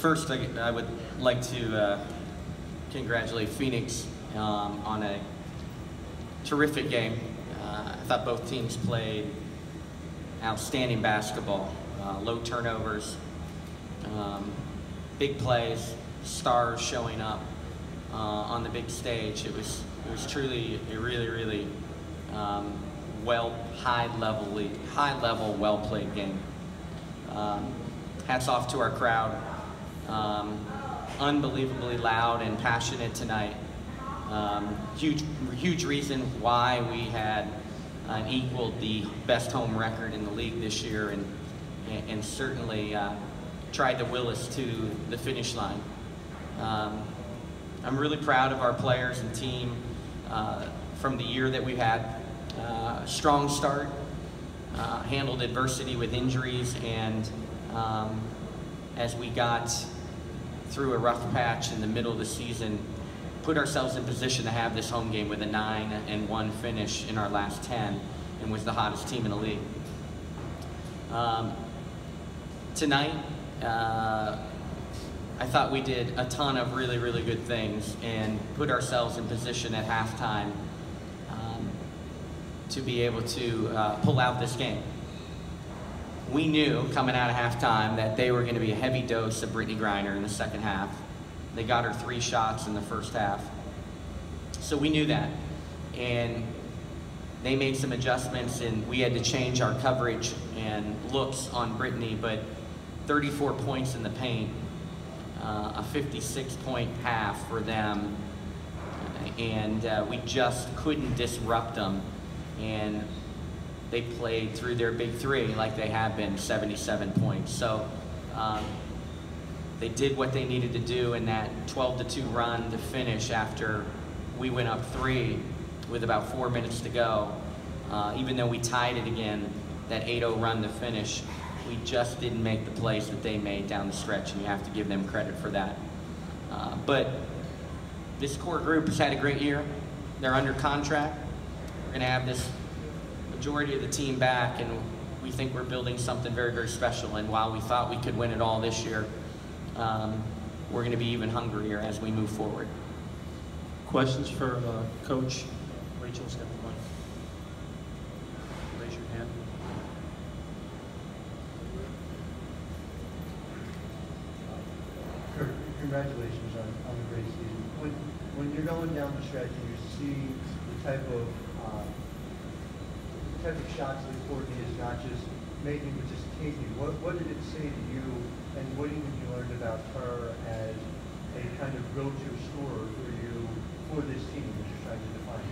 First, I would like to congratulate Phoenix on a terrific game. I thought both teams played outstanding basketball, low turnovers, big plays, stars showing up on the big stage. It was truly a really high level, well played game. Hats off to our crowd. Unbelievably loud and passionate tonight. Huge reason why we had equaled the best home record in the league this year, and certainly tried to will us to the finish line. I'm really proud of our players and team from the year that we've had. Strong start, handled adversity with injuries, and as we got through a rough patch in the middle of the season, put ourselves in position to have this home game with a 9-1 finish in our last 10, and was the hottest team in the league. Tonight, I thought we did a ton of really good things and put ourselves in position at halftime to be able to pull out this game. We knew coming out of halftime that they were going to be a heavy dose of Brittney Griner in the second half. They got her 3 shots in the first half. So we knew that. And they made some adjustments, and we had to change our coverage and looks on Brittney, but 34 points in the paint, a 56-point half for them, and we just couldn't disrupt them. And they played through their big three like they have been, 77 points. So they did what they needed to do in that 12-2 run to finish after we went up 3 with about 4 minutes to go. Even though we tied it again, that 8-0 run to finish, we just didn't make the plays that they made down the stretch, and you have to give them credit for that. But this core group has had a great year. They're under contract. We're going to have this majority of the team back, and we think we're building something very special. And while we thought we could win it all this year, we're going to be even hungrier as we move forward. Questions for Coach? Rachel's got the mic. Raise your hand. Curt, congratulations on the great season. When you're going down the stretch and you see the type of shots that Courtney is not just making but just taking, what did it say to you, and what even you learned about her as a kind of go-to scorer for you for this team that you're trying to define?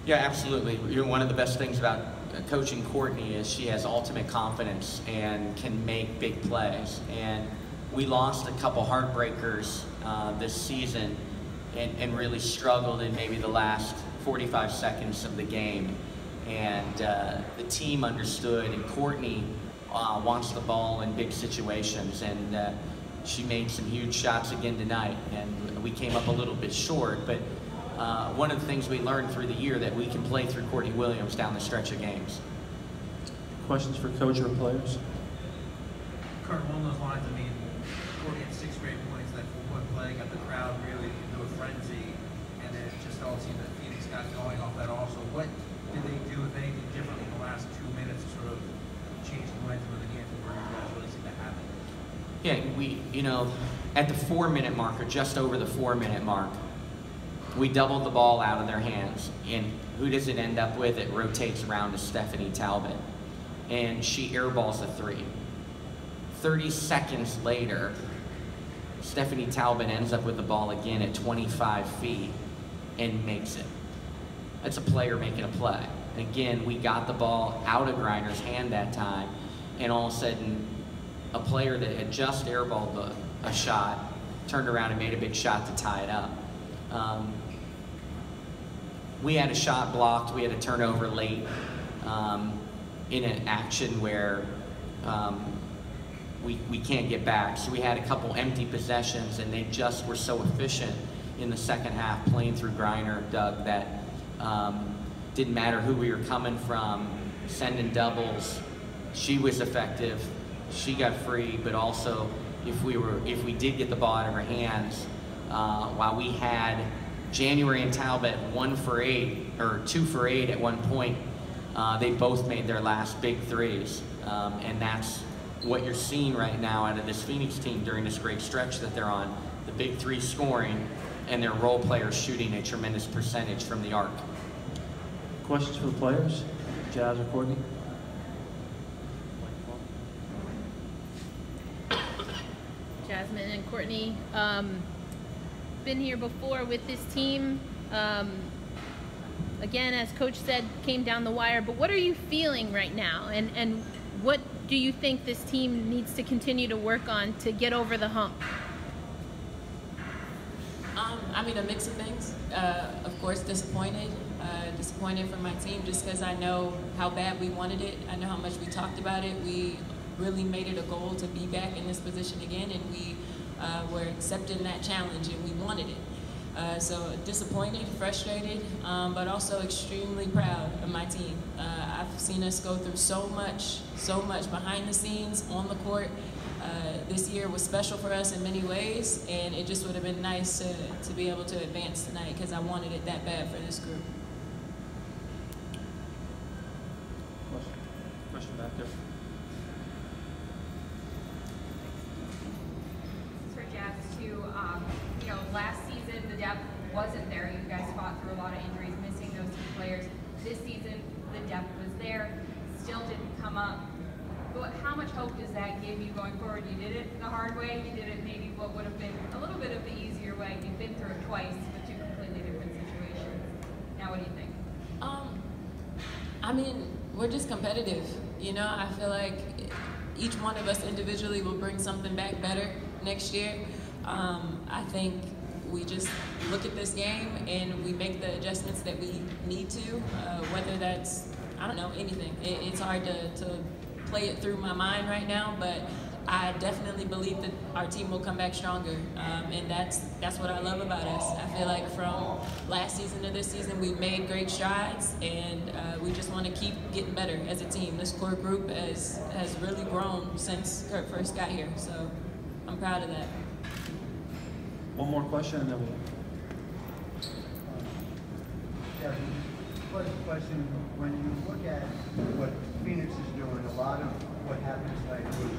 Yeah, absolutely. One of the best things about coaching Courtney is she has ultimate confidence and can make big plays. And we lost a couple heartbreakers this season and really struggled in maybe the last 45 seconds of the game. And the team understood, and Courtney wants the ball in big situations, and she made some huge shots again tonight, and we came up a little bit short, but one of the things we learned through the year that we can play through Courtney Williams down the stretch of games. Questions for coach or players? Curt, along those lines, I mean, Courtney had 6 straight points, that 4-point play got the crowd really into a frenzy, and then it just all seemed that Phoenix got going off that also. What did they do, if anything, differently in the last 2 minutes to sort of change the momentum of the game to where you guys really seem to have it? Yeah, we, at the 4-minute mark, or just over the 4-minute mark, we doubled the ball out of their hands. And who does it end up with? It rotates around to Stephanie Talbot. And she airballs a 3. 30 seconds later, Stephanie Talbot ends up with the ball again at 25 feet and makes it. That's a player making a play. Again, we got the ball out of Griner's hand that time, and all of a sudden, a player that had just airballed a shot turned around and made a big shot to tie it up. We had a shot blocked. We had a turnover late in an action where we can't get back. So we had a couple empty possessions, and they just were so efficient in the second half playing through Griner, Doug, that didn't matter who we were coming from, sending doubles. She was effective. She got free, but also if we did get the ball out of our hands. While we had January and Talbot 1 for 8 or 2 for 8 at one point, they both made their last big threes, and that's what you're seeing right now out of this Phoenix team during this great stretch that they're on. The big three scoring and their role players shooting a tremendous percentage from the arc. Questions for the players? Jazz or Courtney? Jasmine and Courtney, been here before with this team. Again, as Coach said, came down the wire, but what are you feeling right now? And what do you think this team needs to continue to work on to get over the hump? I mean, a mix of things. Of course, disappointed for my team just because I know how bad we wanted it. I know how much we talked about it. We really made it a goal to be back in this position again, and we were accepting that challenge, and we wanted it. So disappointed, frustrated, but also extremely proud of my team. I've seen us go through so much behind the scenes, on the court. This year was special for us in many ways, and it just would have been nice to be able to advance tonight because I wanted it that bad for this group. Question back there. For Jazz too, you know, last season the depth wasn't there. You guys fought through a lot of injuries, missing those key players. This season the depth was there, still didn't come up. But how much hope does that give you going forward? You did it the hard way. You did it maybe what would have been a little bit of the easier way. You've been through it twice with two completely different situations. Now, what do you think? I mean, we're just competitive. You know, I feel like each one of us individually will bring something back better next year. I think we just look at this game and we make the adjustments that we need to, whether that's, I don't know, anything. It's hard to play it through my mind right now, but I definitely believe that our team will come back stronger, and that's what I love about us. I feel like from last season to this season, we've made great strides, and we just want to keep getting better as a team. This core group has really grown since Curt first got here, so I'm proud of that. One more question, and then we'll... Yeah, question. When you look at what Phoenix is doing, a lot of what happened tonight was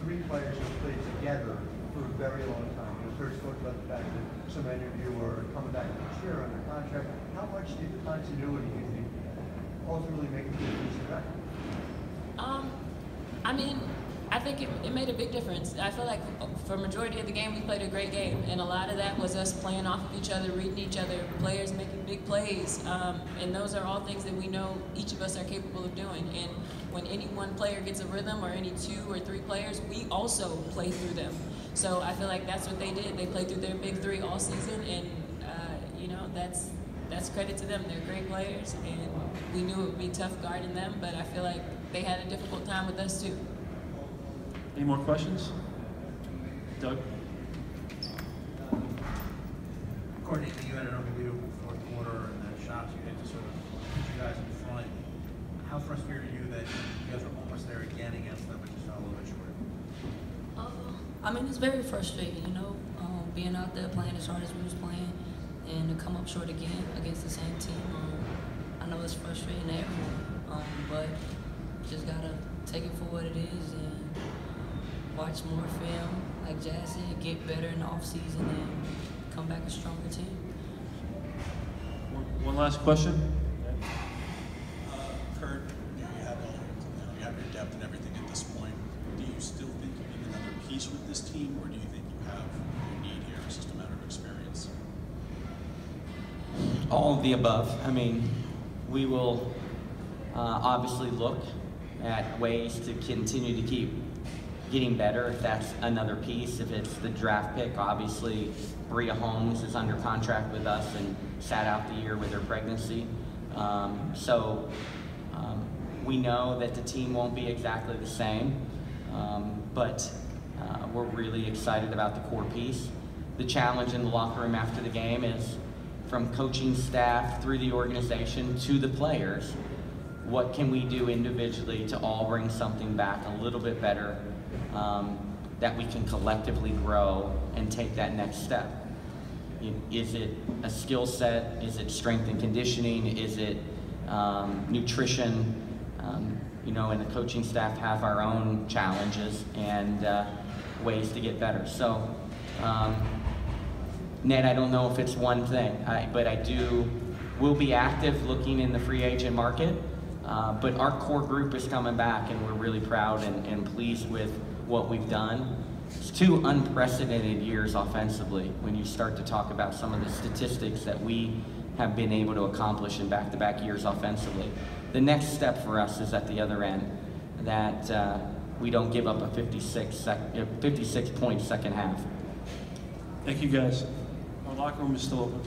three players who played together for a very long time. You first spoke about the fact that so many of you are coming back next year under contract. How much did the continuity, you think, ultimately make a difference tonight? I mean, I think it made a big difference. I feel like for majority of the game, we played a great game, and a lot of that was us playing off of each other, reading each other, players making big plays, and those are all things that we know each of us are capable of doing. And when any one player gets a rhythm, or any 2 or 3 players, we also play through them. So I feel like that's what they did. They played through their big three all season, and you know, that's credit to them. They're great players, and we knew it would be tough guarding them, but I feel like they had a difficult time with us too. Any more questions? Doug? Courtney, you had an unbelievable fourth quarter, and that shots you hit to sort of put you guys in front. How frustrated are you that you guys were almost there again against them, but just fell a little bit short? I mean, it's very frustrating, you know, being out there playing as hard as we was playing, and to come up short again against the same team. I know it's frustrating to everyone, but just gotta take it for what it is and watch more film, like Jazz said, get better in the offseason and come back a stronger team. One last question. Curt, you have your depth and everything at this point. Do you still think you need another piece with this team, or do you think you have what you need here? It's just a matter of experience. All of the above. I mean, we will obviously look at ways to continue to keep getting better. If that's another piece, if it's the draft pick, obviously Bria Holmes is under contract with us and sat out the year with her pregnancy. We know that the team won't be exactly the same, but we're really excited about the core piece. The challenge in the locker room after the game is, from coaching staff through the organization to the players, what can we do individually to all bring something back a little bit better that we can collectively grow and take that next step. Is it a skill set? Is it strength and conditioning? Is it nutrition? You know, and the coaching staff have our own challenges and ways to get better. So, Ned, I don't know if it's one thing, but we'll be active looking in the free agent market, but our core group is coming back, and we're really proud and pleased with what we've done. It's 2 unprecedented years offensively when you start to talk about some of the statistics that we have been able to accomplish in back-to-back years offensively. The next step for us is at the other end, that we don't give up a 56-point second half. Thank you, guys. Our locker room is still open.